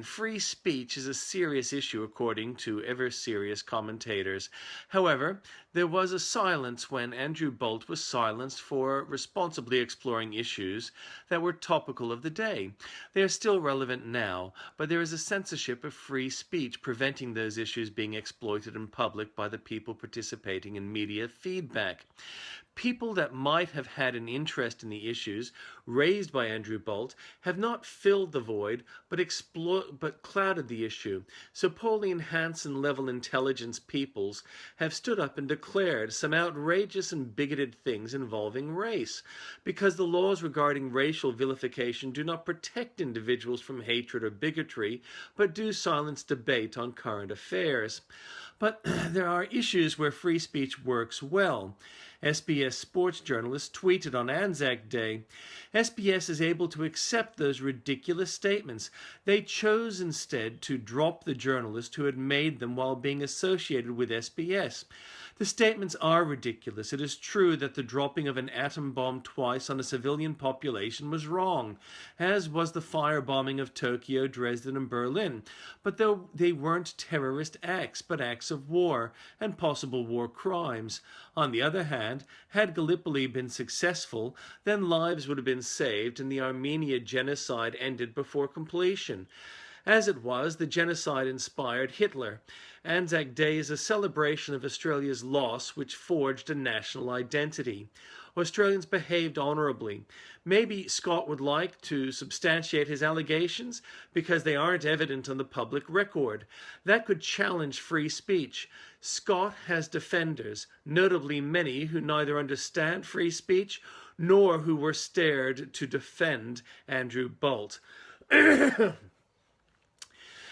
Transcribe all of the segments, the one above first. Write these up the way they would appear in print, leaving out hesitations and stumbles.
Free speech is a serious issue according to ever-serious commentators. However, there was a silence when Andrew Bolt was silenced for responsibly exploring issues that were topical of the day. They are still relevant now, but there is a censorship of free speech preventing those issues being exploited in public by the people participating in media feedback. People that might have had an interest in the issues raised by Andrew Bolt have not filled the void, but clouded the issue. So Pauline Hanson level intelligence peoples have stood up and declared some outrageous and bigoted things involving race, because the laws regarding racial vilification do not protect individuals from hatred or bigotry, but do silence debate on current affairs. But there are issues where free speech works well. SBS sports journalists tweeted on Anzac Day, SBS is able to accept those ridiculous statements. They chose instead to drop the journalist who had made them while being associated with SBS. The statements are ridiculous. It is true that the dropping of an atom bomb twice on a civilian population was wrong, as was the firebombing of Tokyo, Dresden, and Berlin. But though they weren't terrorist acts, but acts of war and possible war crimes. On the other hand, had Gallipoli been successful, then lives would have been saved and the Armenia genocide ended before completion. As it was, the genocide inspired Hitler. Anzac Day is a celebration of Australia's loss, which forged a national identity. Australians behaved honourably. Maybe Scott would like to substantiate his allegations because they aren't evident on the public record. That could challenge free speech. Scott has defenders, notably many who neither understand free speech nor who were stared to defend Andrew Bolt.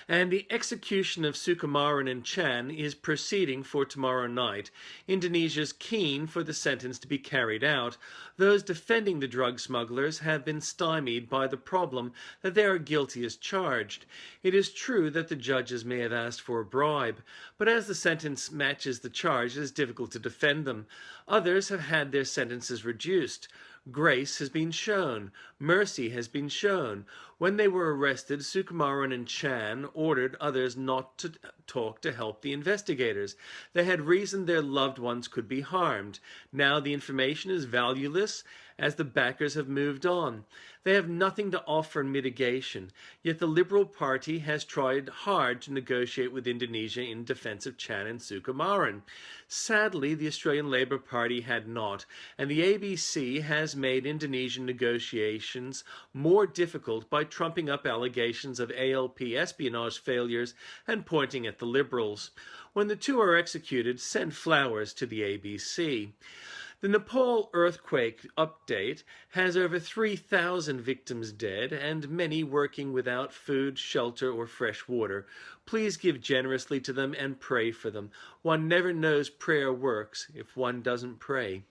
And the execution of Sukumaran and Chan is proceeding for tomorrow night. Indonesia's keen for the sentence to be carried out. Those defending the drug smugglers have been stymied by the problem that they are guilty as charged. It is true that the judges may have asked for a bribe, but as the sentence matches the charge, it is difficult to defend them. Others have had their sentences reduced. Grace has been shown. Mercy has been shown. When they were arrested, Sukumaran and Chan ordered others not to talk to help the investigators. They had reasoned their loved ones could be harmed. Now the information is valueless as the backers have moved on. They have nothing to offer in mitigation, yet the Liberal Party has tried hard to negotiate with Indonesia in defense of Chan and Sukumaran. Sadly, the Australian Labor Party had not, and the ABC has made Indonesian negotiations more difficult by trumping up allegations of ALP espionage failures and pointing at the Liberals. When the two are executed, send flowers to the ABC. The Nepal earthquake update has over 3,000 victims dead and many working without food, shelter, or fresh water. Please give generously to them and pray for them. One never knows prayer works if one doesn't pray.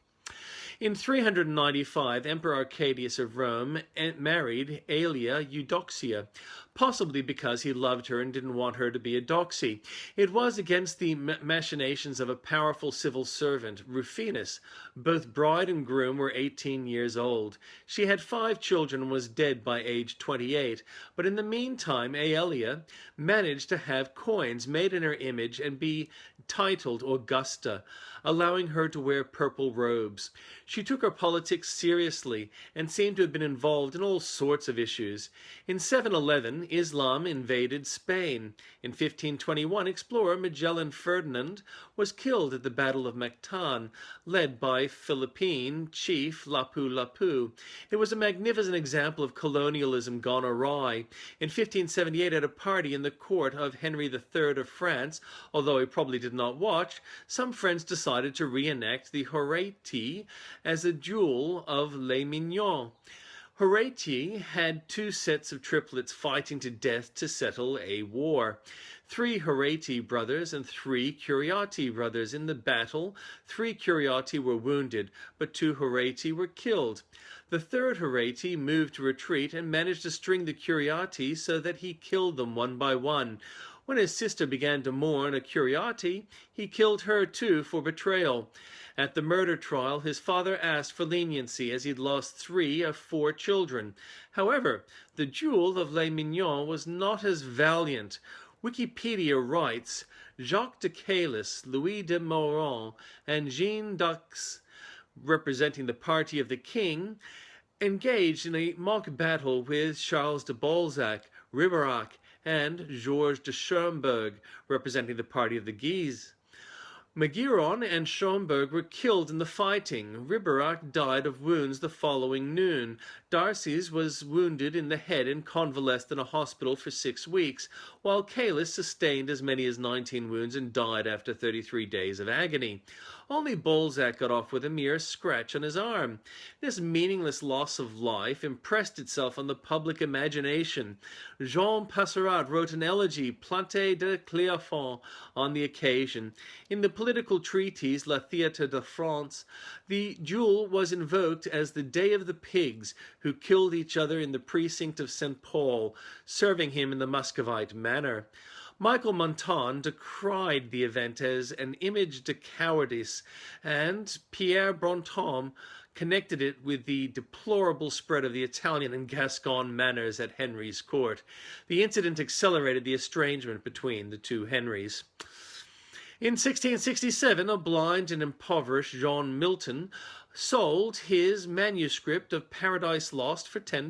In 395, Emperor Arcadius of Rome married Aelia Eudoxia, possibly because he loved her and didn't want her to be a doxy. It was against the machinations of a powerful civil servant, Rufinus. Both bride and groom were 18 years old. She had 5 children and was dead by age 28, but in the meantime, Aelia managed to have coins made in her image and be titled Augusta, allowing her to wear purple robes. She took her politics seriously and seemed to have been involved in all sorts of issues. In 711, Islam invaded Spain. In 1521, explorer Magellan Ferdinand was killed at the Battle of Mactan, led by Philippine chief Lapu-Lapu. It was a magnificent example of colonialism gone awry. In 1578, at a party in the court of Henry III of France, although he probably did not watch, some friends decided to reenact the Horatii as a duel of Les Mignons. Horatii had 2 sets of triplets fighting to death to settle a war. 3 Horatii brothers and 3 Curiati brothers. In the battle, 3 Curiati were wounded, but 2 Horatii were killed. The 3rd Horatii moved to retreat and managed to string the Curiati so that he killed them one by one. When his sister began to mourn a curiosity, he killed her too for betrayal. At the murder trial, his father asked for leniency as he'd lost 3 of 4 children. However, the duel of Les Mignons was not as valiant. Wikipedia writes, Jacques de Caylus, Louis de Mauron, and Jeanne d'Arc, representing the party of the king, engaged in a mock battle with Charles de Balzac, Ribeirac, and Georges de Schomberg, representing the party of the Guise. Maugiron and Schomberg were killed in the fighting. Ribeirac died of wounds the following noon. Darcy's was wounded in the head and convalesced in a hospital for 6 weeks, while Caylus sustained as many as 19 wounds and died after 33 days of agony. Only Balzac got off with a mere scratch on his arm. This meaningless loss of life impressed itself on the public imagination. Jean Passerat wrote an elegy, Plante de Cléophon, on the occasion. In the political treatise La Théâtre de France, the duel was invoked as the Day of the Pigs, who killed each other in the precinct of St. Paul, serving him in the Muscovite manner. Michael Montand decried the event as an image de cowardice, and Pierre Brantôme connected it with the deplorable spread of the Italian and Gascon manners at Henry's court. The incident accelerated the estrangement between the two Henrys. In 1667, a blind and impoverished John Milton sold his manuscript of Paradise Lost for £10.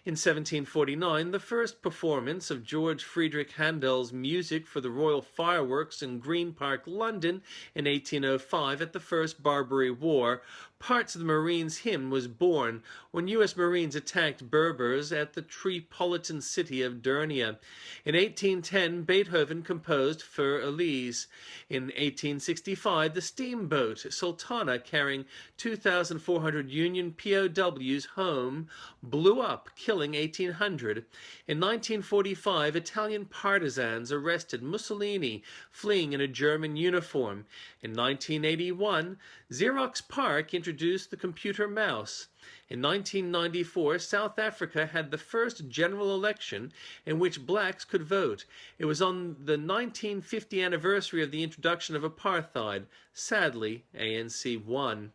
In 1749, the first performance of George Friedrich Handel's music for the Royal Fireworks in Green Park, London, in 1805 at the First Barbary War, parts of the Marines' hymn was born when U.S. Marines attacked Berbers at the Tripolitan city of Dernia. In 1810, Beethoven composed Für Elise. In 1865, the steamboat Sultana, carrying 2,400 Union POWs home, blew up, killing 1,800. In 1945, Italian partisans arrested Mussolini, fleeing in a German uniform. In 1981, Xerox PARC introduced the computer mouse. In 1994, South Africa had the first general election in which blacks could vote. It was on the 1950 anniversary of the introduction of apartheid. Sadly, ANC won.